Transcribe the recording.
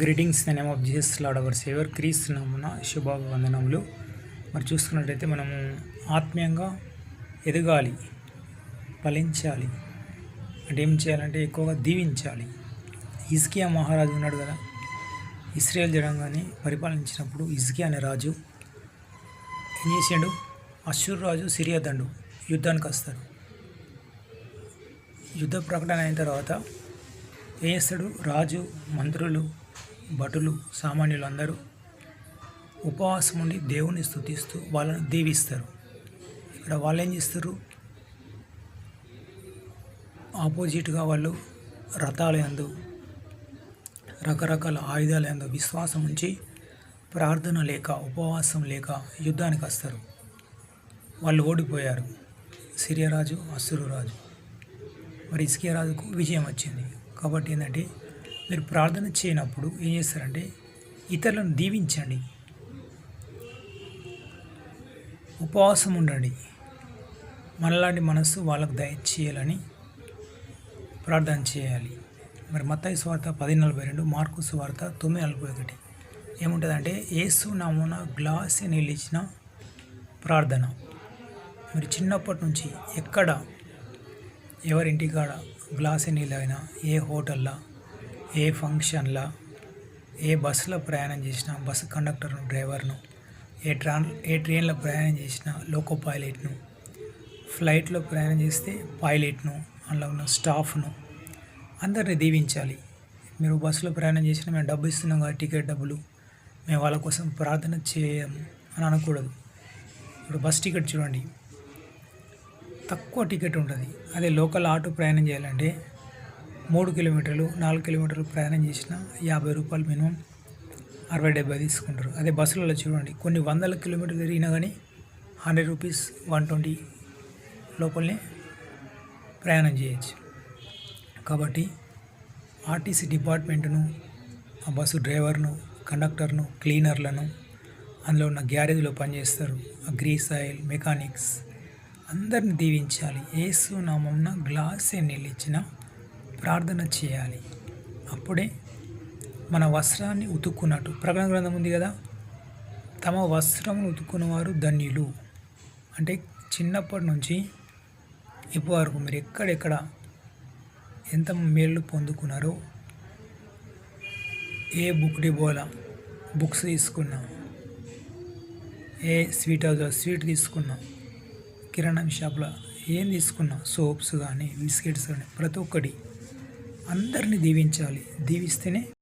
Greetings in the name of Jesus lord our saviour క్రీస్తు నామమున శుభాభివందనములు. మరి చూసుకున్నట్టయితే మనము ఆత్మీయంగా ఎదగాలి, ఫలించాలి అంటే ఏం చేయాలంటే ఎక్కువగా దీవించాలి. హిజ్కియా మహారాజు ఉన్నాడు కదా, ఇశ్రాయేల్ జనాంగాన్ని పరిపాలించినప్పుడు హిజ్కియా అనే రాజు ఏం చేసాడు, అశ్షూరు రాజు సిరియా దండు యుద్ధానికి వస్తారు. యుద్ధ ప్రకటన అయిన తర్వాత ఏం చేస్తాడు, రాజు, మంత్రులు, భటులు, సామాన్యులు అందరూ ఉపవాసం ఉండి దేవుని స్తుతిస్తూ వాళ్ళని దీవిస్తారు. ఇక్కడ వాళ్ళు ఏం చేస్తారు, ఆపోజిట్గా వాళ్ళు రథాల యందు రకరకాల ఆయుధాల యందు విశ్వాసం ఉంచి ప్రార్థన లేక ఉపవాసం లేక యుద్ధానికి వస్తారు. వాళ్ళు ఓడిపోయారు, సిరియా రాజు, అశ్షూరు రాజు. మరి హిజ్కియా రాజుకు విజయం వచ్చింది. కాబట్టి ఏంటంటే మీరు ప్రార్థన చేయనప్పుడు ఏం చేస్తారంటే ఇతరులను దీవించండి, ఉపవాసం ఉండండి, మనలాంటి మనస్సు వాళ్ళకు దయచేయాలని ప్రార్థన చేయాలి. మరి మత్తయి సువార్త 10:42, మార్కు సువార్త 9:41 ఏముంటుందంటే యేసు నామమున గ్లాసు నీళ్ళు ఇచ్చిన ప్రార్థన. మరి చిన్నప్పటి నుంచి ఎక్కడ ఎవరింటికాడ గ్లాసు నీళ్ళు అయినా, ఏ హోటల్లో, ఏ ఫంక్షన్లో, ఏ బస్సులో ప్రయాణం చేసినా బస్సు కండక్టర్ను, డ్రైవర్ను, ఏ ట్రైన్లో ప్రయాణం చేసినా లోకో పైలట్ను, ఫ్లైట్లో ప్రయాణం చేస్తే పైలట్ను, అందులో ఉన్న స్టాఫ్ను అందరినీ దీవించాలి. మీరు బస్సులో ప్రయాణం చేసినా మేము డబ్బు ఇస్తున్నాం కదా, టికెట్ డబ్బులు, మేము వాళ్ళ కోసం ప్రార్థన చేయము అని అనకూడదు. ఇప్పుడు బస్ టికెట్ చూడండి, తక్కువ టికెట్ ఉంటుంది. అదే లోకల్ ఆటో ప్రయాణం చేయాలంటే 3 కిలోమీటర్లు 4 కిలోమీటర్లు ప్రయాణం చేసినా 50 రూపాయలు మినిమం, 60-70 తీసుకుంటారు. అదే బస్సులలో చూడండి, కొన్ని 100 కిలోమీటర్లు తిరిగినా కానీ 100 రూపీస్, 120 లోపలనే ప్రయాణం చేయొచ్చు. కాబట్టి ఆర్టీసీ డిపార్ట్మెంట్ను, ఆ బస్సు డ్రైవర్ను, కండక్టర్ను, క్లీనర్లను, అందులో ఉన్న గ్యారేజ్లో పనిచేస్తారు, ఆ గ్రీస్ ఆయిల్ మెకానిక్స్ అందరిని దీవించాలి. యేసు నామమున గ్లాసే నీళ్ళు ఇచ్చిన ప్రార్థన చేయాలి. అప్పుడే మన వస్త్రాన్ని ఉతుక్కున్నట్టు ప్రకటన గ్రంథం ఉంది కదా, తమ వస్త్రమును ఉతుక్కున్నవారు ధన్యులు. అంటే చిన్నప్పటి నుంచి ఇప్పటి వరకు మీరు ఎక్కడెక్కడ ఎంత మేళ్ళు పొందుకున్నారో, ఏ బుక్ డిపోలా బుక్స్ తీసుకున్నా, ఏ స్వీట్ హౌస్లో స్వీట్ తీసుకున్నా, కిరాణా షాప్లో ఏం తీసుకున్నా, సోప్స్ కానీ బిస్కెట్స్ కానీ ప్రతి ఒక్కటి అందరినీ దీవించాలి. దీవిస్తేనే